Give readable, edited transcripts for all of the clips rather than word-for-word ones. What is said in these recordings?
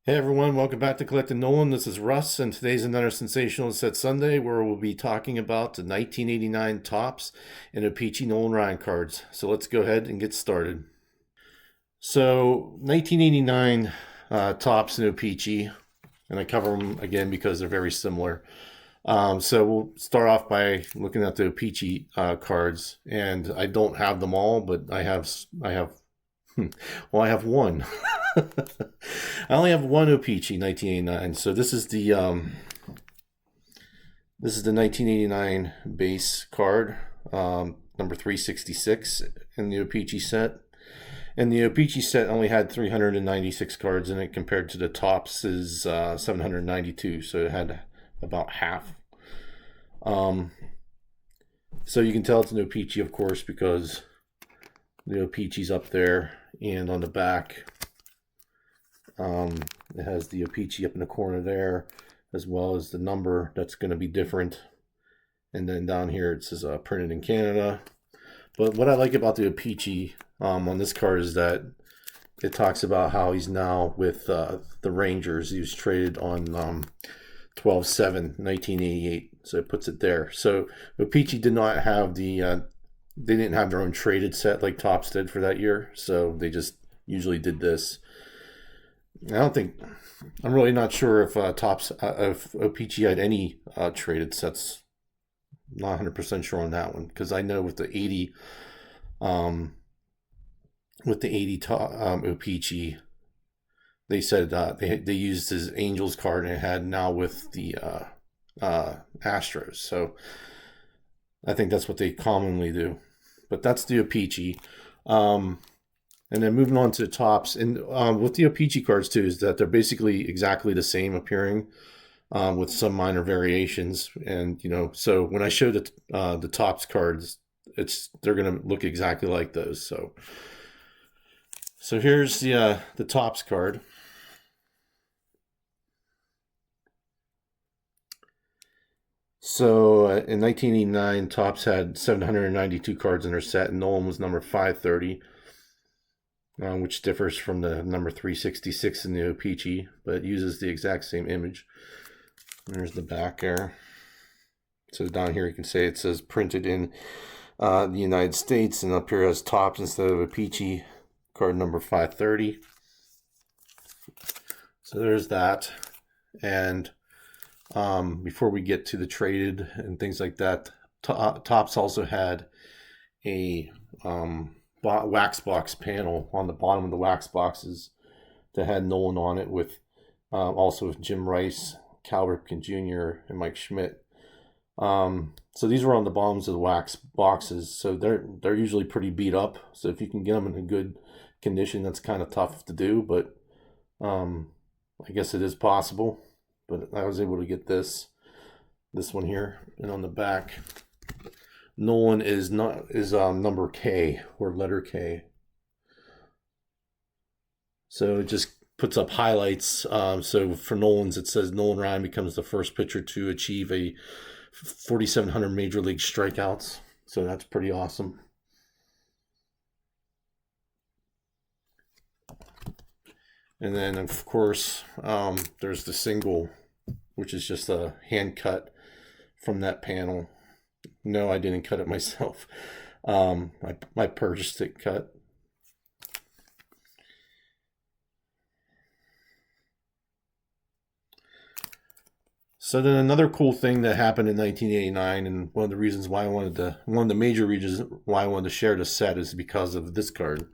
Hey everyone, welcome back to Collecting Nolan. This is Russ, and today's another Sensational Set Sunday where we'll be talking about the 1989 Topps and O-pee-chee Nolan Ryan cards. So let's go ahead and get started. So 1989 Topps and O-pee-chee, and I cover them again because they're very similar. So we'll start off by looking at the O-pee-chee cards, and I don't have them all, but I have well, I have one. I only have one O-pee-chee 1989. So this is the 1989 base card, number 366 in the O-pee-chee set. And the O-pee-chee set only had 396 cards in it compared to the Topps' 792. So it had about half. So you can tell it's an O-pee-chee, of course, because the O-pee-chee's up there, and on the back it has the O-pee-chee up in the corner there, as well as the number that's going to be different. And then down here it says printed in Canada. But what I like about the O-pee-chee on this card is that it talks about how he's now with the Rangers. He was traded on 12/7/1988, so it puts it there. So O-pee-chee did not have the they didn't have their own traded set like Topps did for that year, so they just usually did this. I'm really not sure if Topps, if O-pee-chee had any traded sets. Not 100% sure on that one, because I know with the 80 O-pee-chee, they said they used his Angels card and it had now with the Astros. So I think that's what they commonly do. But that's the O-pee-chee. And then moving on to the Topps, and with the O-pee-chee cards too, is that they're basically exactly the same appearing, with some minor variations. And so when I show the Topps cards, they're gonna look exactly like those. So here's the Topps card. So in 1989, Topps had 792 cards in their set, and Nolan was number 530. Which differs from the number 366 in the O-pee-chee, but it uses the exact same image. There's the back there. So down here you can say it says printed in the United States, and up here has Topps instead of O-pee-chee, card number 530. So there's that. And before we get to the traded and things like that, Topps also had a wax box panel on the bottom of the wax boxes that had Nolan on it, with also Jim Rice, Cal Ripken Jr., and Mike Schmidt. So these were on the bottoms of the wax boxes, so they're usually pretty beat up. So if you can get them in a good condition, that's kind of tough to do, but I guess it is possible. But I was able to get this one here, and on the back, Nolan is number K, or letter K. So it just puts up highlights. So for Nolan's, it says Nolan Ryan becomes the first pitcher to achieve a 4,700 major league strikeouts. So that's pretty awesome. And then of course there's the single, which is just a hand cut from that panel. No, I didn't cut it myself. I purchased it cut. So then another cool thing that happened in 1989, and one of the major reasons why I wanted to share this set is because of this card.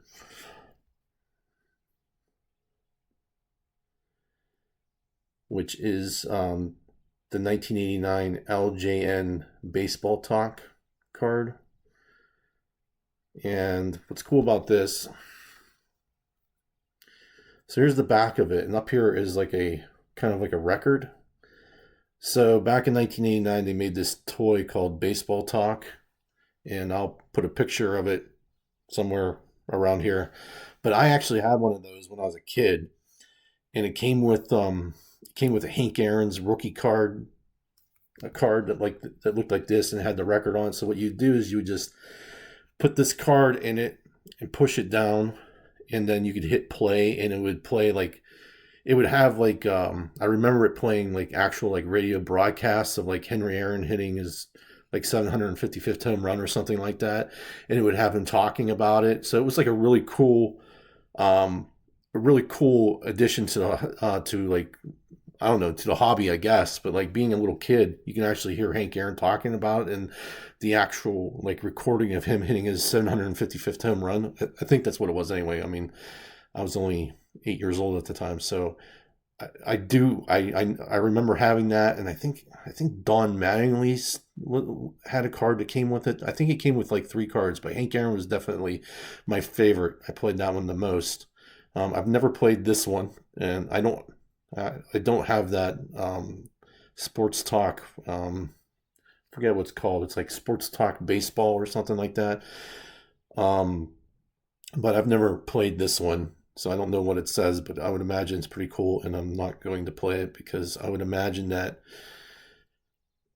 Which is the 1989 LJN Baseball Talk card. And what's cool about this, so here's the back of it, and up here is like a kind of like a record. So back in 1989, they made this toy called Baseball Talk, and I'll put a picture of it somewhere around here. But I actually had one of those when I was a kid, and it came with a Hank Aaron's rookie card, a card that looked like this and had the record on it. So what you do is you would just put this card in it and push it down, and then you could hit play, and it would play like it would have like I remember it playing like actual like radio broadcasts of like Henry Aaron hitting his like 755th home run or something like that, and it would have him talking about it. So it was like um, a really cool addition to like I don't know, to the hobby, I guess. But like being a little kid, you can actually hear Hank Aaron talking about it, and the actual like recording of him hitting his 755th home run. I think that's what it was anyway. I mean, I was only 8 years old at the time, so I remember having that, and I think Don Mattingly had a card that came with it. I think it came with like 3 cards, but Hank Aaron was definitely my favorite. I played that one the most. I've never played this one, and I don't have that sports talk. Forget what it's called. It's like sports talk baseball or something like that. Um, but I've never played this one, so I don't know what it says. But I would imagine it's pretty cool, and I'm not going to play it because I would imagine that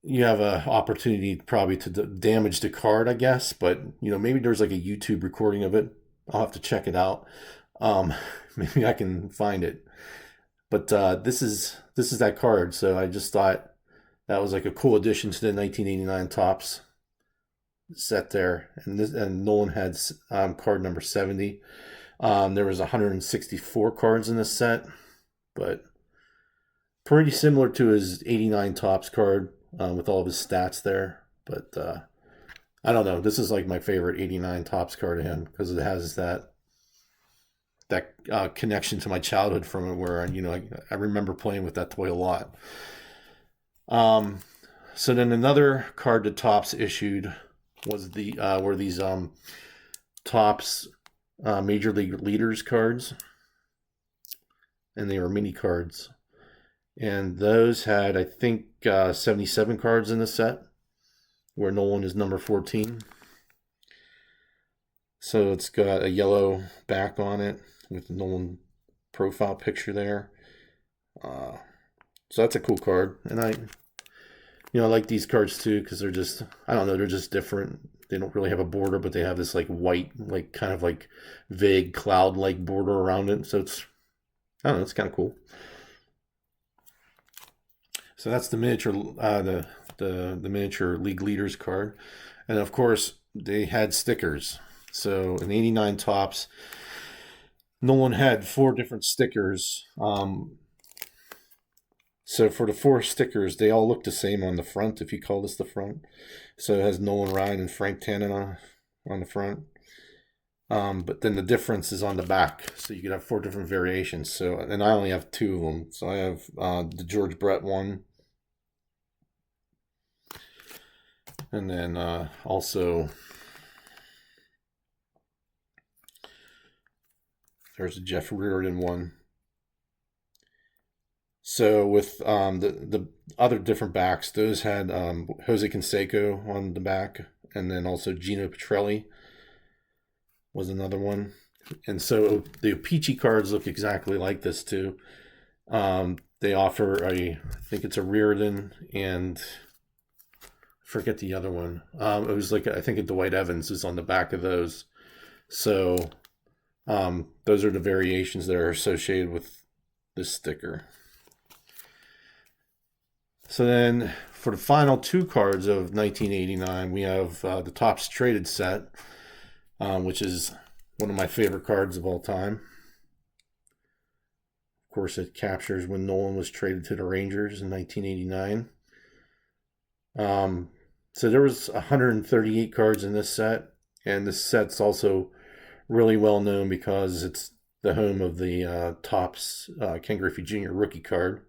you have a opportunity probably to damage the card, I guess. But maybe there's like a YouTube recording of it. I'll have to check it out. Um, maybe I can find it. But this is that card, so I just thought that was like a cool addition to the 1989 Topps set there. And Nolan had card number 70. There was 164 cards in this set, but pretty similar to his 89 Topps card with all of his stats there. But I don't know. This is like my favorite 89 Topps card of him because it has that connection to my childhood from it, where I remember playing with that toy a lot. So then another card that Topps issued was were these Topps Major League Leaders cards, and they were mini cards, and those had I think 77 cards in the set, where Nolan is number 14. So it's got a yellow back on it with the Nolan profile picture there. So that's a cool card, and I like these cards too because they're just I don't know, they're just different. They don't really have a border, but they have this like white, like kind of like vague cloud-like border around it. So I don't know, it's kind of cool. So that's the miniature, the miniature league leaders card, and of course they had stickers. So in '89 Topps, Nolan had 4 different stickers. So for the 4 stickers, they all look the same on the front, if you call this the front. So it has Nolan Ryan and Frank Tanana on the front. But then the difference is on the back. So you could have 4 different variations. So, and I only have 2 of them. So I have the George Brett one. And then also there's a Jeff Reardon one. So with the other different backs, those had Jose Canseco on the back, and then also Gino Petrelli was another one. And so the O-pee-chee cards look exactly like this too. They offer I think it's a Reardon, and I forget the other one. It was like I think a Dwight Evans is on the back of those. So those are the variations that are associated with this sticker. So then for the final 2 cards of 1989, we have the Topps Traded set, which is one of my favorite cards of all time. Of course, it captures when Nolan was traded to the Rangers in 1989. So there was 138 cards in this set, and this set's also really well known because it's the home of the Topps Ken Griffey Jr. rookie card.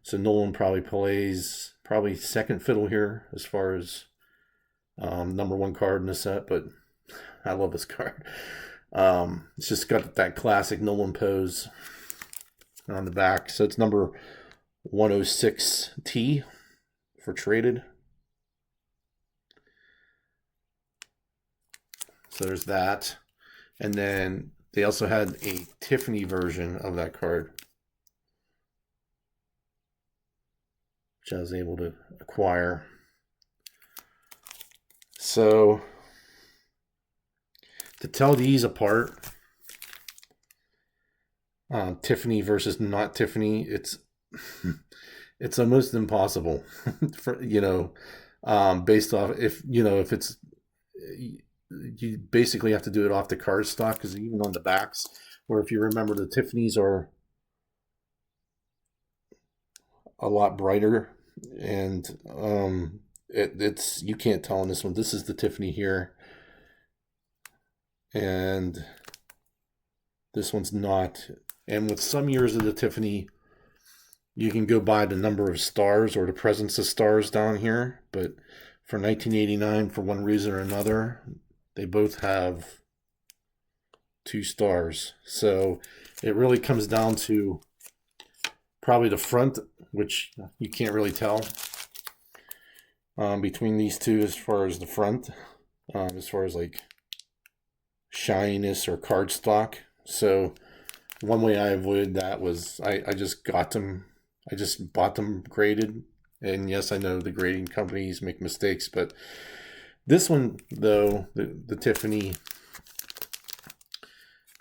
So Nolan probably plays second fiddle here as far as number 1 card in the set, but I love this card. It's just got that classic Nolan pose on the back. So it's number 106T for traded. So there's that. And then they also had a Tiffany version of that card, which I was able to acquire. So to tell these apart, Tiffany versus not Tiffany, it's almost impossible for, based off, if it's, you basically have to do it off the card stock, because even on the backs, where if you remember, the Tiffany's are a lot brighter, and it's you can't tell on this one. This is the Tiffany here, and this one's not. And with some years of the Tiffany, you can go by the number of stars or the presence of stars down here, but for 1989, for one reason or another, they both have 2 stars. So it really comes down to probably the front, which you can't really tell between these two as far as the front, as far as like shininess or cardstock. So one way I avoided that was I just got them. I just bought them graded. And yes, I know the grading companies make mistakes, but this one, though, the Tiffany,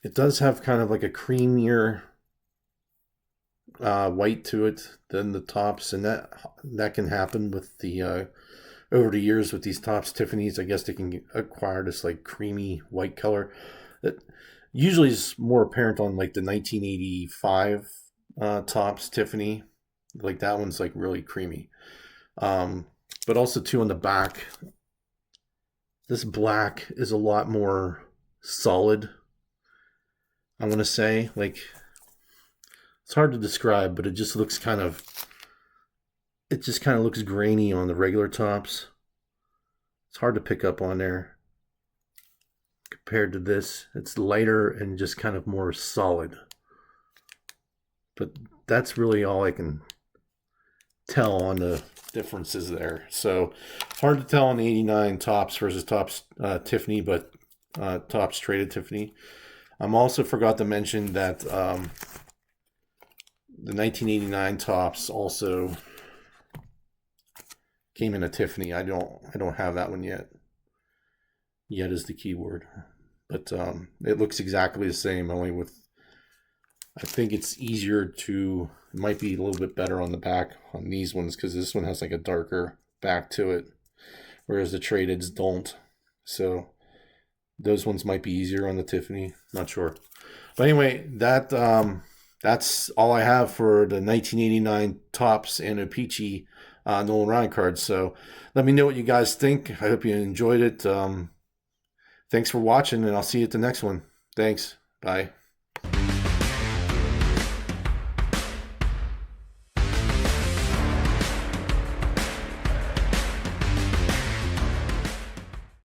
it does have kind of like a creamier white to it than the Topps, and that can happen with the over the years with these Topps Tiffany's. I guess they can acquire this like creamy white color that usually is more apparent on like the 1985 Topps Tiffany. Like that one's like really creamy. But also too on the back, this black is a lot more solid. I want to say, like, it's hard to describe, but it just looks it just kind of looks grainy on the regular Topps. It's hard to pick up on there. Compared to this, it's lighter and just kind of more solid. But that's really all I can tell on the differences there. So hard to tell on the 89 Topps versus Topps Tiffany, but Topps traded Tiffany. Also forgot to mention that the 1989 Topps also came in a Tiffany. I don't have that one yet. Yet is the key word. But it looks exactly the same, only with, I think it's easier to, it might be a little bit better on the back on these ones, because this one has like a darker back to it, whereas the tradeds don't. So those ones might be easier on the Tiffany. Not sure. But anyway, that's all I have for the 1989 Topps and O-pee-chee Nolan Ryan cards. So let me know what you guys think. I hope you enjoyed it. Thanks for watching, and I'll see you at the next one. Thanks. Bye.